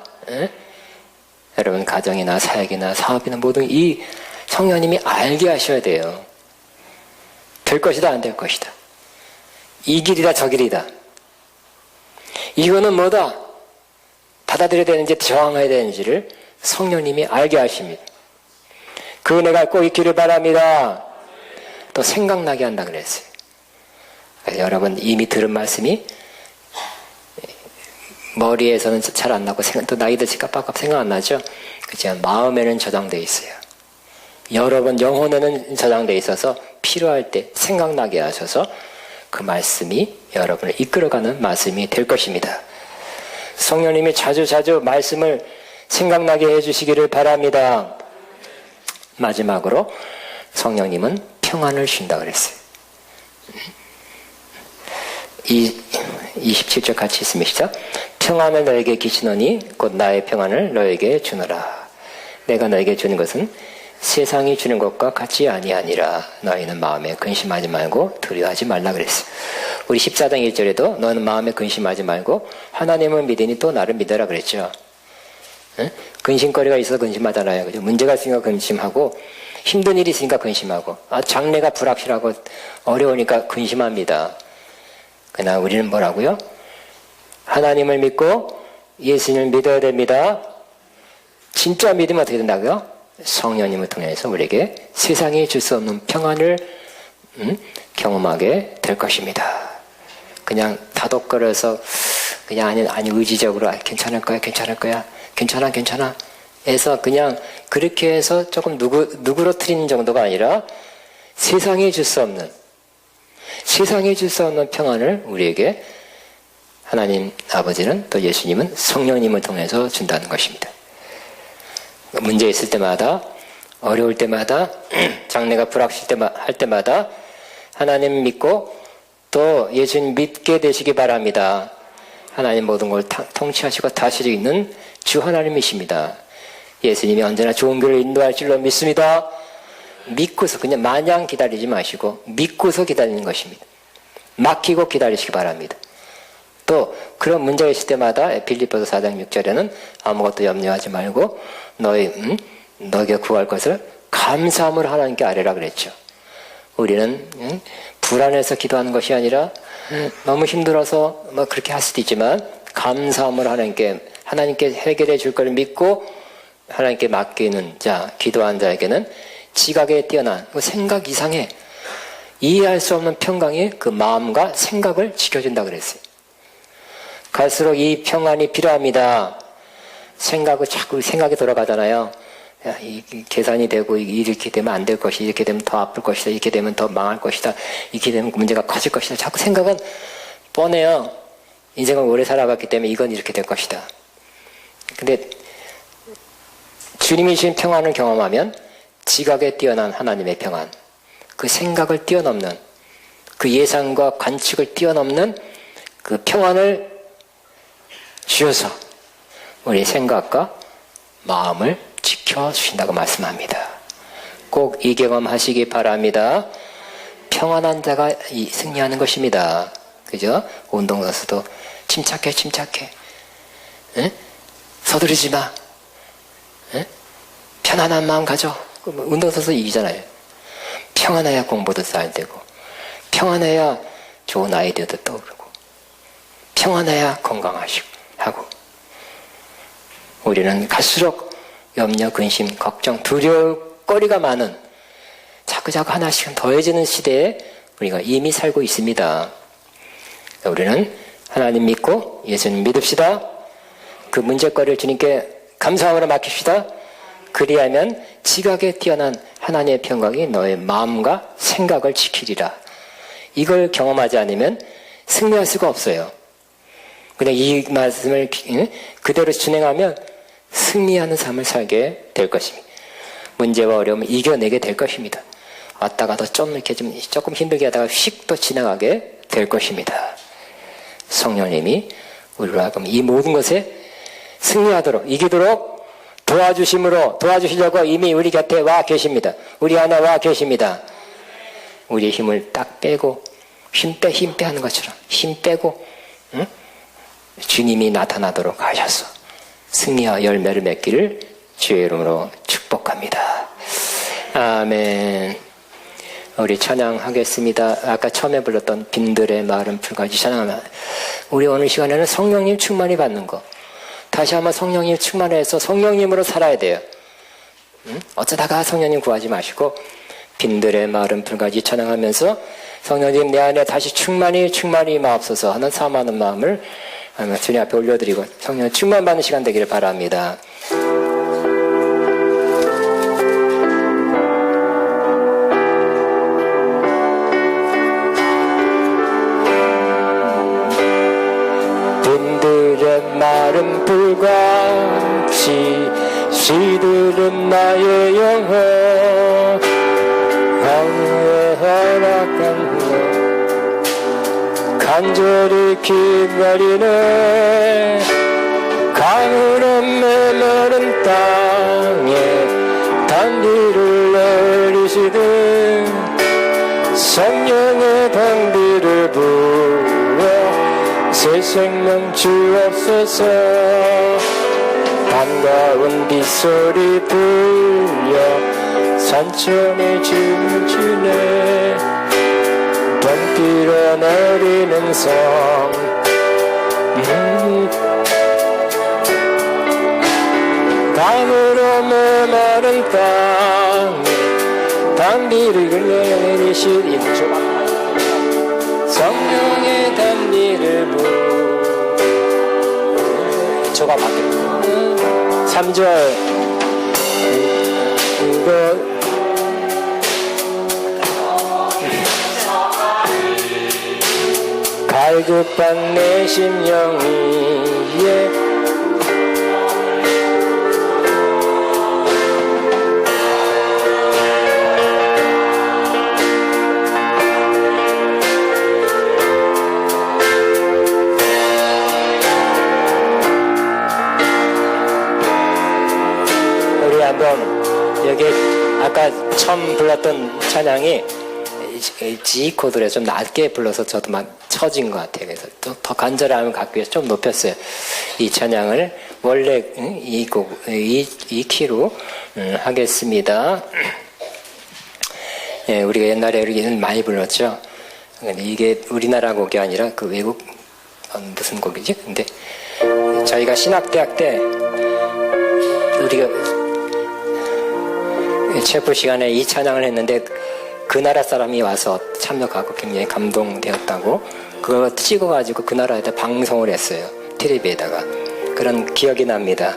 여러분 가정이나 사역이나 사업이나 모든 이 성령님이 알게 하셔야 돼요. 될 것이다, 안 될 것이다. 이 길이다, 저 길이다. 이거는 뭐다, 받아들여야 되는지 저항해야 되는지를 성령님이 알게 하십니다. 그 은혜가 꼭 있기를 바랍니다. 또 생각나게 한다 그랬어요. 그래서 여러분 이미 들은 말씀이 머리에서는 잘 안 나고 또 나이 드시니까 빡빡 생각 안 나죠? 그렇지만 마음에는 저장되어 있어요. 여러분 영혼에는 저장되어 있어서 필요할 때 생각나게 하셔서 그 말씀이 여러분을 이끌어가는 말씀이 될 것입니다. 성령님이 자주 말씀을 생각나게 해주시기를 바랍니다. 마지막으로 성령님은 평안을 주신다 그랬어요. 27절 같이 있으면 시작. 평안을 너에게 기치노니 곧 나의 평안을 너에게 주노라. 내가 너에게 주는 것은 세상이 주는 것과 같이 아니하니라. 너희는 마음에 근심하지 말고 두려워하지 말라 그랬어요. 우리 14장 1절에도 너는 마음에 근심하지 말고 하나님을 믿으니 또 나를 믿어라 그랬죠. 응? 근심거리가 있어서 근심하잖아요. 그죠? 문제가 있으니까 근심하고 힘든 일이 있으니까 근심하고 장래가 불확실하고 어려우니까 근심합니다. 그러나 우리는 뭐라고요? 하나님을 믿고 예수님을 믿어야 됩니다. 진짜 믿으면 어떻게 된다고요? 성령님을 통해서 우리에게 세상이 줄 수 없는 평안을 경험하게 될 것입니다. 그냥 다독거려서 그냥 아니 의지적으로 괜찮을 거야 괜찮아 해서 그냥 그렇게 해서 조금 누그러뜨리는 정도가 아니라 세상이 줄 수 없는 평안을 우리에게 하나님 아버지는 또 예수님은 성령님을 통해서 준다는 것입니다. 문제 있을 때마다 어려울 때마다 장래가 불확실할 때마다 하나님 믿고 또 예수님 믿게 되시기 바랍니다. 하나님 모든 걸 통치하시고 다스리고 있는 주 하나님이십니다. 예수님이 언제나 좋은 길을 인도할 줄로 믿습니다. 믿고서 그냥 마냥 기다리지 마시고 믿고서 기다리는 것입니다. 맡기고 기다리시기 바랍니다. 또 그런 문제가 있을 때마다 빌립보서 4장 6절에는 아무것도 염려하지 말고 너에게 구할 것을 감사함으로 하나님께 아뢰라 그랬죠. 우리는 불안해서 기도하는 것이 아니라 너무 힘들어서 뭐 그렇게 할 수도 있지만 감사함으로 하나님께 해결해 줄 걸 믿고 하나님께 맡기는 자, 기도한 자에게는 지각에 뛰어난 생각 이상의 이해할 수 없는 평강이 그 마음과 생각을 지켜준다 그랬어요. 갈수록 이 평안이 필요합니다. 자꾸 생각이 돌아가잖아요. 이 계산이 되고 이렇게 되면 안 될 것이, 이렇게 되면 더 아플 것이다, 이렇게 되면 더 망할 것이다, 이렇게 되면 문제가 커질 것이다. 자꾸 생각은 뻔해요. 인생을 오래 살아갔기 때문에 이건 이렇게 될 것이다. 근데 주님이 주신 평안을 경험하면 지각에 뛰어난 하나님의 평안, 그 생각을 뛰어넘는, 그 예상과 관측을 뛰어넘는 그 평안을 주셔서 우리 생각과 마음을 지켜주신다고 말씀합니다. 꼭 이 경험하시기 바랍니다. 평안한 자가 승리하는 것입니다. 그죠? 운동선수도 침착해. 응? 서두르지 마. 응? 편안한 마음 가져. 운동선수 이기잖아요. 평안해야 공부도 잘 되고, 평안해야 좋은 아이디어도 떠오르고, 평안해야 건강하시고 하고. 우리는 갈수록 염려, 근심, 걱정, 두려울 거리가 많은 자꾸 하나씩은 더해지는 시대에 우리가 이미 살고 있습니다. 우리는 하나님 믿고 예수님 믿읍시다. 그 문제거리를 주님께 감사함으로 맡깁시다. 그리하면 지각에 뛰어난 하나님의 평강이 너의 마음과 생각을 지키리라. 이걸 경험하지 않으면 승리할 수가 없어요. 그냥 이 말씀을 그대로 진행하면 승리하는 삶을 살게 될 것입니다. 문제와 어려움을 이겨내게 될 것입니다. 왔다가도 조금 힘들게 하다가 휙 또 지나가게 될 것입니다. 성령님이 우리로 하여금 이 모든 것에 승리하도록, 이기도록 도와주시려고 이미 우리 곁에 와 계십니다. 우리 안에 와 계십니다. 우리의 힘을 딱 빼고 힘 빼 하는 것처럼 힘 빼고 주님이 나타나도록 하셔서 승리와 열매를 맺기를 주의 이름으로 축복합니다. 아멘. 우리 찬양하겠습니다. 아까 처음에 불렀던 빈들의 마른 풀가지 찬양하면 우리 오늘 시간에는 성령님 충만히 받는 거, 다시 한번 성령님 충만해서 성령님으로 살아야 돼요. 어쩌다가 성령님 구하지 마시고 빈들의 마른 풀가지 찬양하면서 성령님 내 안에 다시 충만히 임하옵소서 하는 사모하는 마음을 주님 앞에 올려드리고 성령 충만받는 시간 되기를 바랍니다. 마른 불같이 시들은 나의 영혼 강에 허락한 간절히 기다리네 강으로 메마른 땅에 단비를 내리시듯 성령의 단비를 부어 새 생명 주옵소서 반가운 빗소리 들려 산천의 춤을 추네 덤비려 내리는 성 강으로 메마른 땅에 단비를 내리시리 성령의 단비를 저가 바뀌었고 3절 이거 갈급한 내 심령이 우리 한번 여기 아까 처음 불렀던 찬양이 G 코드를 좀 낮게 불러서 저도 막 처진 것 같아요. 그래서 또 더 간절함을 갖기 위해서 좀 높였어요. 이 찬양을 원래 이 키로 하겠습니다. 예, 우리가 옛날에 우리는 많이 불렀죠. 근데 이게 우리나라 곡이 아니라 그 외국 무슨 곡이지? 근데 저희가 신학대학 때 우리가 체프 시간에 이 찬양을 했는데 그 나라 사람이 와서 참여하고 굉장히 감동되었다고 그거 찍어가지고 그 나라에다 방송을 했어요. 텔레비에다가. 그런 기억이 납니다.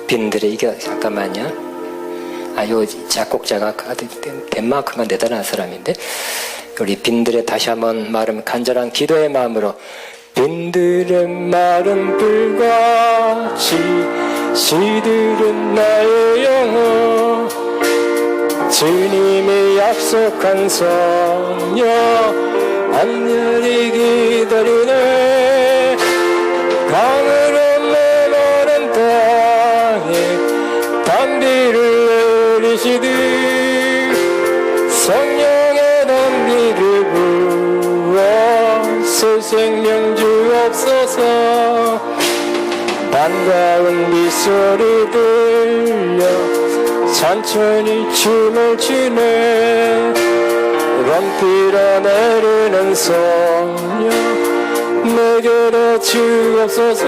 빈들의 이거 잠깐만요. 요 작곡자가 덴마크가 대단한 사람인데 우리 빈들의 다시 한번 말하면 간절한 기도의 마음으로 빈들의 마른 불같이 시들은 나의 영혼 주님이 약속한 성령 안녕히 기다리네 강으로 메마른 땅에 단비를 내리시듯 성령의 단비를 부어 새 생명 주옵소서 반가운 빗소리 들려 천천히 춤을 추네 럼피러 내리는 성령 내게로 주옵소서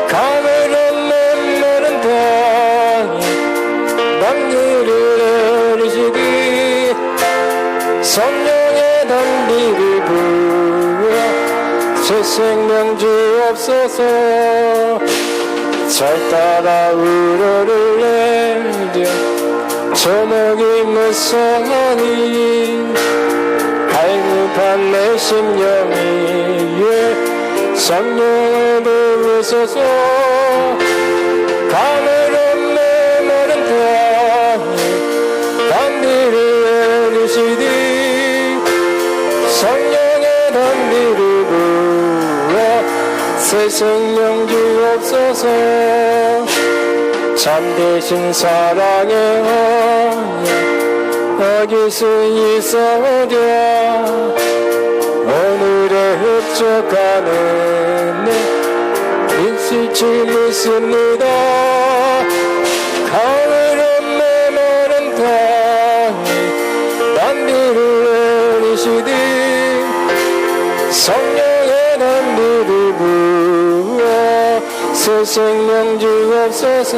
강으로 메마른 땅에 단비를 내리시기 성령의 단비를 부어 새 생명 주옵소서 절 따라 우러를 내려 저녁이 무성하니 갈급한 내 심령이 성령을 부으소서 강으로 메마른 땅에 단비를 내리시듯 성령의 단비를 부어 새 생명 주옵소서 참되신 사랑의 언약 어길 수 있어오랴 오늘의 흡족한 은혜 있을지 믿습니다 가을은 메마른 땅에 단비를 내리시듯 성령의 단비를 부어 새 생명 주옵소서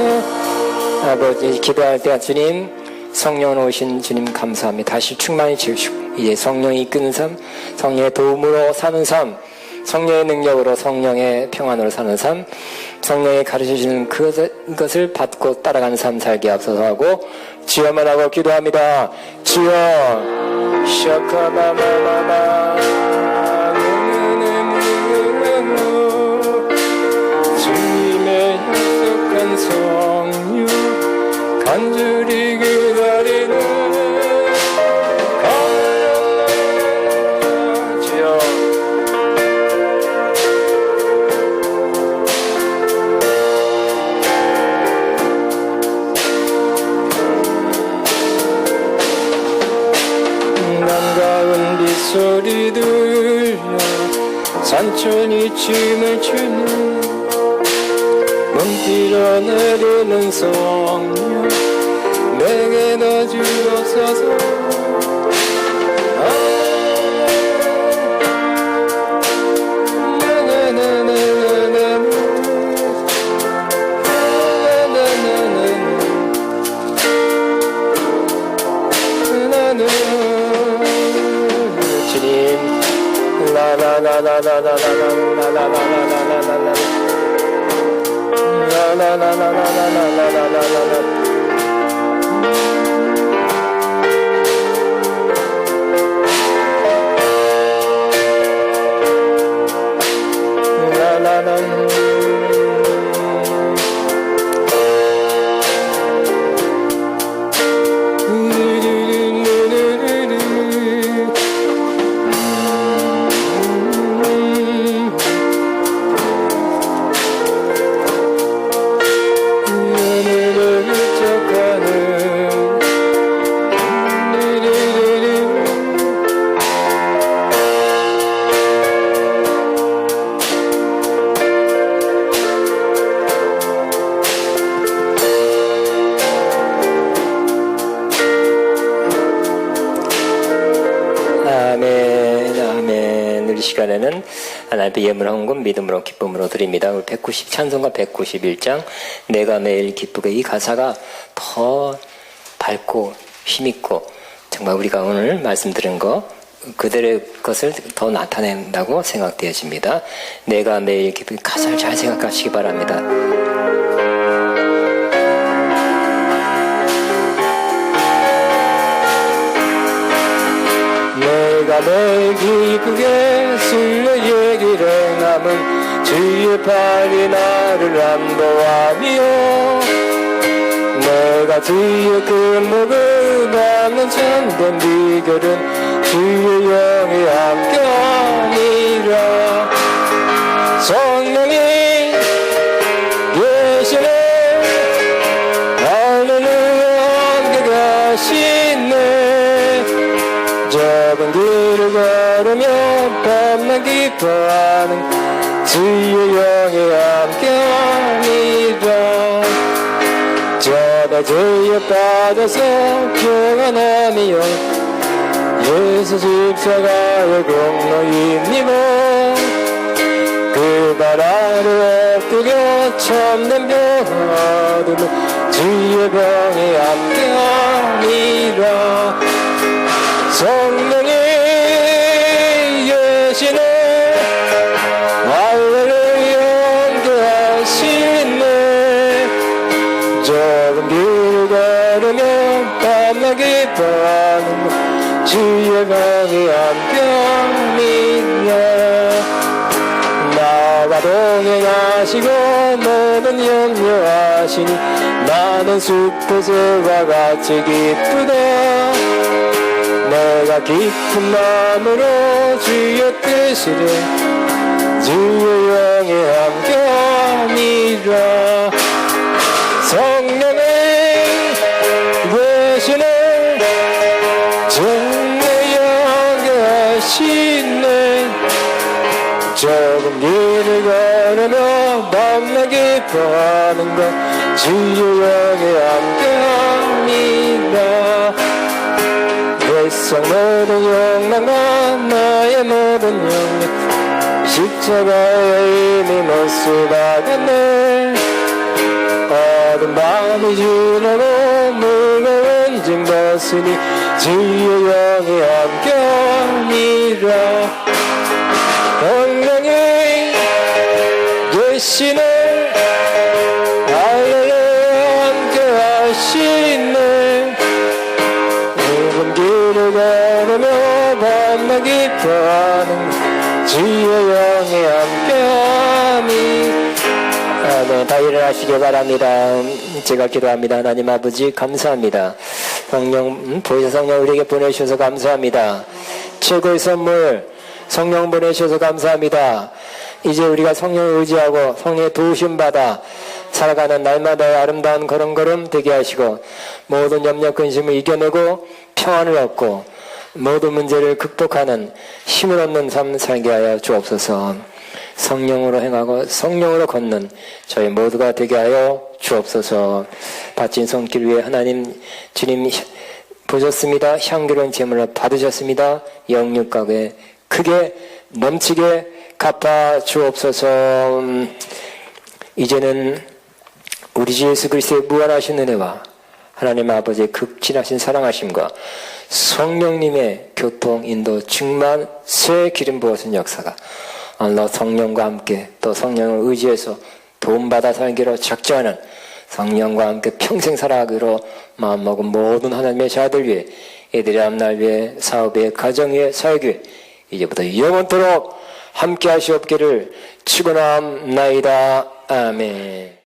아버지 기도할 때 주님 성령 오신 주님 감사합니다. 다시 충만히 지으시고 이제 성령이 이끄는 삶 성령의 도움으로 사는 삶 성령의 능력으로 성령의 평안으로 사는 삶 성령이 가르쳐주시는 그것을 받고 따라가는 삶 살게 앞서서 하고 주여만 하고 기도합니다. 주여 샤카마마마마 간절히 기다리는 주여. 남가운 빗소리 들려 산천이 춤을 추는 눈길어 내리는 성령 내게 더 주옵소서. 주님 아멘, 아멘. 우리 시간에는 하나님의 예물 헌금 믿음으로 기쁨으로 드립니다. 우리 190 찬송가 191장 내가 매일 기쁘게, 이 가사가 더 밝고 힘있고 정말 우리가 오늘 말씀드린 거 그들의 것을 더 나타낸다고 생각되어집니다. 내가 매일 기쁘게, 가사를 잘 생각하시기 바랍니다. 내가 매일 기쁘게 술래 얘기를 남은 주의 팔이 나를 안보하며 내가 주의 근목을 받는 참된 비결은 주의 영이 함께하니라. 성령이 계시네 할렐루야 함께 가시네. 좁은 길을 걸으며 밤만 기뻐하는 주의 영이 함께하니라. 저다 죄에 빠져서 평안함이여 예수 십자가의 공로입니다. 그 발 아래 엎드려 참된 병 얻으며 주의 병이 함께하니라. 성령이 계시네 할렐루야 함께하시네. 좁은 길을 걸으며 밤낮 기뻐하는 주의 병이 함께합니다. 나와 동행하시고 모든 염려하시니 나는 숲에서와 같이 기쁘다. 내가 깊은 마음으로 주의 뜻이래 주의 영이 함께하니라. 성령이 계시네 정의 함께하시네. 좁은 길을 걸으며 밤낮 기뻐하는 것 주의 영이 함께합니다. 세상 모든 욕망과 나의 모든 영역 십자가의 힘이 못수 박았네. 어두운 밤이 지나고 무거운 짐 벗으니 주의 영이 함께하니라. 성령이 계시네 할렐루야 함께하시네. 좁은 길을 걸으며 밤낮 기뻐하는 주의 영이 함께하니 네, 다 일어나시기 바랍니다. 제가 기도합니다. 하나님 아버지 감사합니다. 성령, 보혜사 성령 우리에게 보내주셔서 감사합니다. 최고의 선물 성령 보내주셔서 감사합니다. 이제 우리가 성령을 의지하고 성령의 도우심 받아 살아가는 날마다의 아름다운 걸음걸음 되게 하시고 모든 염려 근심을 이겨내고 평안을 얻고 모든 문제를 극복하는 힘을 얻는 삶 살게 하여 주옵소서. 성령으로 행하고 성령으로 걷는 저희 모두가 되게 하여 주옵소서. 바친 손길 위에 하나님 주님 보셨습니다. 향기로운 제물을 받으셨습니다. 영육각에 크게 넘치게 갚아 주옵소서. 이제는 우리 주 예수 그리스도의 무한하신 은혜와 하나님 아버지의 극진하신 사랑하심과 성령님의 교통, 인도, 충만, 새 기름 부어진 역사가 너 성령과 함께 또 성령을 의지해서 도움받아 살기로 작정하는 성령과 함께 평생 살아가기로 마음먹은 모든 하나님의 자들 위해 이들의 앞날 위해 사업 위해 가정 위해 사역 위해 이제부터 영원토록 함께 하시옵기를 축원합나이다. 아멘.